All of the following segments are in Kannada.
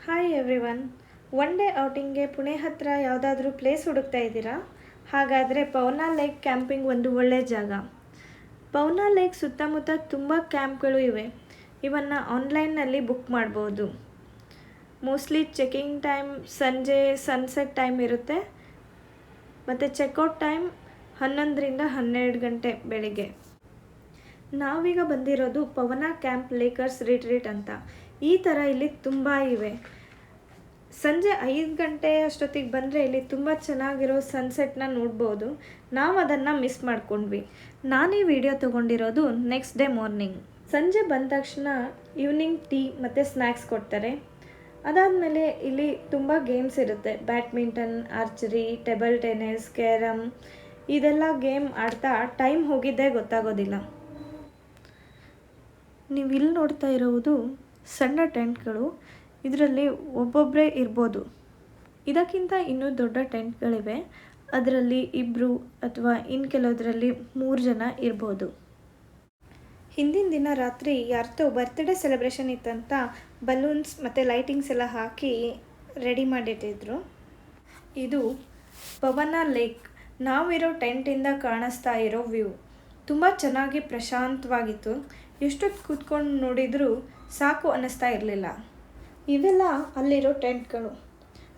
Hi everyone. ಒನ್ ಡೇ ಔಟಿಂಗ್ಗೆ ಪುಣೆ ಹತ್ತಿರ ಯಾವುದಾದ್ರೂ ಪ್ಲೇಸ್ ಹುಡುಕ್ತಾ ಇದ್ದೀರಾ? ಹಾಗಾದರೆ ಪವನಾ ಲೇಕ್ ಕ್ಯಾಂಪಿಂಗ್ ಒಂದು ಒಳ್ಳೆಯ ಜಾಗ. ಪವನಾ ಲೇಕ್ ಸುತ್ತಮುತ್ತ ತುಂಬ ಕ್ಯಾಂಪ್ಗಳು ಇವೆ. ಇವನ್ನು ಆನ್ಲೈನ್ನಲ್ಲಿ ಬುಕ್ ಮಾಡ್ಬೋದು. ಮೋಸ್ಟ್ಲಿ ಚೆಕಿಂಗ್ ಟೈಮ್ ಸಂಜೆ ಸನ್ಸೆಟ್ ಟೈಮ್ ಇರುತ್ತೆ ಮತ್ತು ಚೆಕ್ಔಟ್ ಟೈಮ್ 11ರಿಂದ 12 ಗಂಟೆ ಬೆಳಿಗ್ಗೆ. ನಾವೀಗ ಬಂದಿರೋದು ಪವನಾ ಕ್ಯಾಂಪ್ ಲೇಕರ್ಸ್ ರಿಟ್ರೀಟ್ ಅಂತ. ಈ ಥರ ಇಲ್ಲಿ ತುಂಬ ಇವೆ. ಸಂಜೆ 5 ಗಂಟೆ ಅಷ್ಟೊತ್ತಿಗೆ ಬಂದರೆ ಇಲ್ಲಿ ತುಂಬ ಚೆನ್ನಾಗಿರೋ ಸನ್ಸೆಟ್ನ ನೋಡ್ಬೋದು. ನಾವು ಅದನ್ನು ಮಿಸ್ ಮಾಡ್ಕೊಂಡ್ವಿ. ನಾನು ಈ ವಿಡಿಯೋ ತೊಗೊಂಡಿರೋದು ನೆಕ್ಸ್ಟ್ ಡೇ ಮಾರ್ನಿಂಗ್. ಸಂಜೆ ಬಂದ ತಕ್ಷಣ ಈವ್ನಿಂಗ್ ಟೀ ಮತ್ತು ಸ್ನ್ಯಾಕ್ಸ್ ಕೊಡ್ತಾರೆ. ಅದಾದಮೇಲೆ ಇಲ್ಲಿ ತುಂಬ ಗೇಮ್ಸ್ ಇರುತ್ತೆ. Badminton, archery, table tennis, carrom, ಇದೆಲ್ಲ ಗೇಮ್ ಆಡ್ತಾ ಟೈಮ್ ಹೋಗಿದ್ದೇ ಗೊತ್ತಾಗೋದಿಲ್ಲ. ನೀವು ಇಲ್ಲಿ ನೋಡ್ತಾ ಇರೋದು ಸಣ್ಣ ಟೆಂಟ್ಗಳು. ಇದರಲ್ಲಿ ಒಬ್ಬೊಬ್ಬರೇ ಇರ್ಬೋದು. ಇದಕ್ಕಿಂತ ಇನ್ನೂ ದೊಡ್ಡ ಟೆಂಟ್ಗಳಿವೆ. ಅದರಲ್ಲಿ 2 ಅಥವಾ ಇನ್ನು ಕೆಲವುದರಲ್ಲಿ 3 ಜನ ಇರ್ಬೋದು. ಹಿಂದಿನ ದಿನ ರಾತ್ರಿ ಯಾರ್ದೋ ಬರ್ತ್ಡೇ ಸೆಲೆಬ್ರೇಷನ್ ಇತ್ತಂತ ಬಲೂನ್ಸ್ ಮತ್ತು ಲೈಟಿಂಗ್ಸ್ ಎಲ್ಲ ಹಾಕಿ ರೆಡಿ ಮಾಡಿಟ್ಟಿದ್ರು. ಇದು ಪವನಾ ಲೇಕ್ ನಾವಿರೋ ಟೆಂಟಿಂದ ಕಾಣಿಸ್ತಾ ಇರೋ ವ್ಯೂ. ತುಂಬ ಚೆನ್ನಾಗಿ ಪ್ರಶಾಂತವಾಗಿತ್ತು. ಎಷ್ಟೊತ್ತು ಕೂತ್ಕೊಂಡು ನೋಡಿದರೂ ಸಾಕು ಅನ್ನಿಸ್ತಾ ಇರಲಿಲ್ಲ. ಇವೆಲ್ಲ ಅಲ್ಲಿರೋ ಟೆಂಟ್ಗಳು.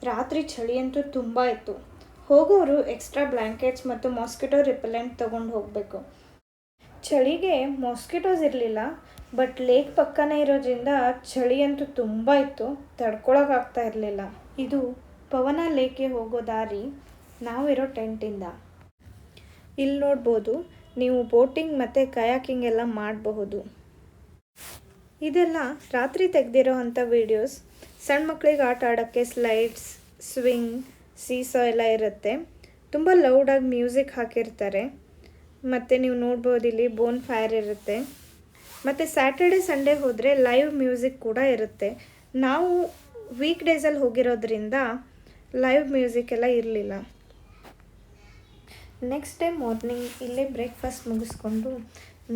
ರಾತ್ರಿ ಚಳಿ ಅಂತೂ ತುಂಬ ಇತ್ತು. ಹೋಗೋರು ಎಕ್ಸ್ಟ್ರಾ ಬ್ಲ್ಯಾಂಕೆಟ್ಸ್ ಮತ್ತು ಮಾಸ್ಕಿಟೋ ರಿಪೆಲೆಂಟ್ ತೊಗೊಂಡು ಹೋಗಬೇಕು. ಚಳಿಗೆ ಮಾಸ್ಕಿಟೋಸ್ ಇರಲಿಲ್ಲ, ಬಟ್ ಲೇಕ್ ಪಕ್ಕನೇ ಇರೋದ್ರಿಂದ ಚಳಿ ಅಂತೂ ತುಂಬ ಇತ್ತು. ತಡ್ಕೊಳಕ್ಕಾಗ್ತಾ ಇರಲಿಲ್ಲ. ಇದು ಪವನಾ ಲೇಕ್ಗೆ ಹೋಗೋ ದಾರಿ ನಾವಿರೋ ಟೆಂಟಿಂದ. ಇಲ್ಲಿ ನೋಡ್ಬೋದು, ನೀವು ಬೋಟಿಂಗ್ ಮತ್ತು ಕಯಾಕಿಂಗ್ ಎಲ್ಲ ಮಾಡಬಹುದು. ಇದೆಲ್ಲ ರಾತ್ರಿ ತೆಗೆದಿರೋ ಅಂಥ ವೀಡಿಯೋಸ್. ಸಣ್ಣ ಮಕ್ಕಳಿಗೆ ಆಟ ಆಡೋಕ್ಕೆ ಸ್ಲೈಡ್ಸ್, ಸ್ವಿಂಗ್, ಸೀಸಾ ಎಲ್ಲ ಇರುತ್ತೆ. ತುಂಬ ಲೌಡಾಗಿ ಮ್ಯೂಸಿಕ್ ಹಾಕಿರ್ತಾರೆ. ಮತ್ತು ನೀವು ನೋಡ್ಬೋದು ಇಲ್ಲಿ ಬೋನ್ ಫೈರ್ ಇರುತ್ತೆ. ಮತ್ತು ಸ್ಯಾಟರ್ಡೆ ಸಂಡೇ ಹೋದರೆ ಲೈವ್ ಮ್ಯೂಸಿಕ್ ಕೂಡ ಇರುತ್ತೆ. ನಾವು ವೀಕ್ ಡೇಸಲ್ಲಿ ಹೋಗಿರೋದ್ರಿಂದ ಲೈವ್ ಮ್ಯೂಸಿಕ್ ಎಲ್ಲ ಇರಲಿಲ್ಲ. ನೆಕ್ಸ್ಟ್ ಡೇ ಮಾರ್ನಿಂಗ್ ಇಲ್ಲೇ ಬ್ರೇಕ್ಫಾಸ್ಟ್ ಮುಗಿಸ್ಕೊಂಡು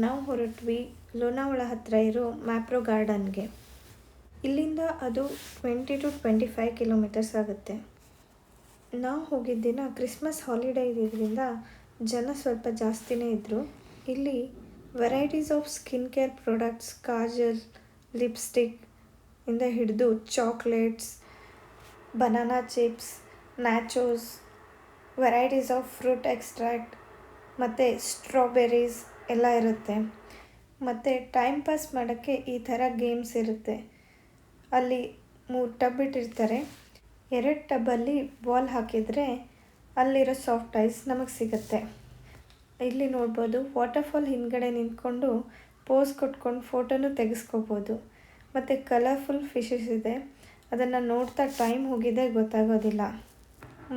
ನಾವು ಹೊರಟ್ವಿ ಲೋನಾವಳ ಹತ್ತಿರ ಇರೋ ಮ್ಯಾಪ್ರೋ ಗಾರ್ಡನ್ಗೆ. ಇಲ್ಲಿಂದ ಅದು 20 to 25 ಕಿಲೋಮೀಟರ್ಸ್ ಆಗುತ್ತೆ. ನಾವು ಹೋಗಿದ್ದ ದಿನ ಕ್ರಿಸ್ಮಸ್ ಹಾಲಿಡೇ ಇದ್ದಿದ್ದರಿಂದ ಜನ ಸ್ವಲ್ಪ ಜಾಸ್ತಿನೇ ಇದ್ದರು. ಇಲ್ಲಿ varieties of skin care products, kajal, lipstick ಇಂದ ಹಿಡಿದು chocolates, banana chips, nachos, varieties of fruit extract ಮತ್ತು ಸ್ಟ್ರಾಬೆರೀಸ್ ಎಲ್ಲ ಇರುತ್ತೆ. ಮತ್ತು ಟೈಮ್ ಪಾಸ್ ಮಾಡೋಕ್ಕೆ ಈ ಥರ ಗೇಮ್ಸ್ ಇರುತ್ತೆ. ಅಲ್ಲಿ 3 ಟಬ್ ಇಟ್ಟಿರ್ತಾರೆ. 2 ಟಬ್ಬಲ್ಲಿ ಬಾಲ್ ಹಾಕಿದರೆ ಅಲ್ಲಿರೋ ಸಾಫ್ಟ್ ಐಸ್ ನಮಗೆ ಸಿಗುತ್ತೆ. ಇಲ್ಲಿ ನೋಡ್ಬೋದು, ವಾಟರ್ಫಾಲ್ ಹಿಂದ್ಗಡೆ ನಿಂತ್ಕೊಂಡು ಪೋಸ್ ಕೊಟ್ಕೊಂಡು ಫೋಟೋನು ತೆಗೆಸ್ಕೋಬೋದು. ಮತ್ತು ಕಲರ್ಫುಲ್ ಫಿಶಸ್ ಇದೆ. ಅದನ್ನು ನೋಡ್ತಾ ಟೈಮ್ ಹೋಗಿದ್ದೇ ಗೊತ್ತಾಗೋದಿಲ್ಲ.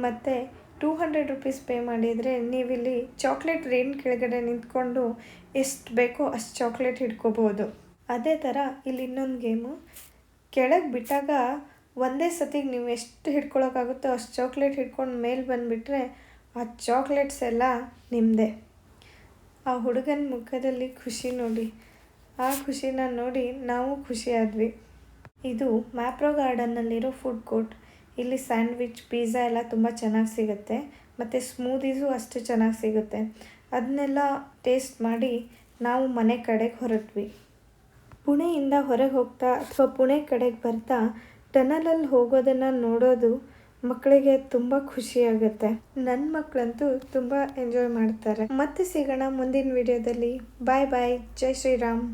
ಮತ್ತು 200 ರೂಪೀಸ್ ಪೇ ಮಾಡಿದರೆ ನೀವಿಲ್ಲಿ ಚಾಕ್ಲೇಟ್ ರೇನ್ ಕೆಳಗಡೆ ನಿಂತ್ಕೊಂಡು ಎಷ್ಟು ಬೇಕೋ ಅಷ್ಟು ಚಾಕ್ಲೇಟ್ ಹಿಡ್ಕೋಬೋದು. ಅದೇ ಥರ ಇಲ್ಲಿ ಇನ್ನೊಂದು ಗೇಮು. ಕೆಳಗೆ ಬಿಟ್ಟಾಗ ಒಂದೇ ಸತಿಗೆ ನೀವು ಎಷ್ಟು ಹಿಡ್ಕೊಳಕ್ಕಾಗುತ್ತೋ ಅಷ್ಟು ಚಾಕ್ಲೇಟ್ ಹಿಡ್ಕೊಂಡು ಮೇಲೆ ಬಂದುಬಿಟ್ರೆ ಆ ಚಾಕ್ಲೇಟ್ಸ್ ಎಲ್ಲ ನಿಮ್ಮದೇ. ಆ ಹುಡುಗನ ಮುಖದಲ್ಲಿ ಖುಷಿ ನೋಡಿ. ಆ ಖುಷಿನ ನೋಡಿ ನಾವು ಖುಷಿಯಾದ್ವಿ. ಇದು ಮ್ಯಾಪ್ರೋ ಗಾರ್ಡನ್ನಲ್ಲಿರೋ ಫುಡ್ ಕೋರ್ಟ್. ಇಲ್ಲಿ ಸ್ಯಾಂಡ್ವಿಚ್, ಪಿಜ್ಜಾ ಎಲ್ಲ ತುಂಬ ಚೆನ್ನಾಗಿ ಸಿಗುತ್ತೆ. ಮತ್ತು ಸ್ಮೂದೀಸು ಅಷ್ಟು ಚೆನ್ನಾಗಿ ಸಿಗುತ್ತೆ. ಅದನ್ನೆಲ್ಲ ಟೇಸ್ಟ್ ಮಾಡಿ ನಾವು ಮನೆ ಕಡೆಗೆ ಹೊರಟ್ವಿ. ಪುಣೆಯಿಂದ ಹೊರಗೆ ಹೋಗ್ತಾ ಅಥವಾ ಪುಣೆ ಕಡೆಗೆ ಬರ್ತಾ ಟನಲಲ್ಲಿ ಹೋಗೋದನ್ನು ನೋಡೋದು ಮಕ್ಕಳಿಗೆ ತುಂಬ ಖುಷಿಯಾಗುತ್ತೆ. ನನ್ನ ಮಕ್ಕಳಂತೂ ತುಂಬ ಎಂಜಾಯ್ ಮಾಡ್ತಾರೆ. ಮತ್ತೆ ಸಿಗೋಣ ಮುಂದಿನ ವಿಡಿಯೋದಲ್ಲಿ. ಬಾಯ್ ಬಾಯ್. ಜೈ ಶ್ರೀರಾಮ್.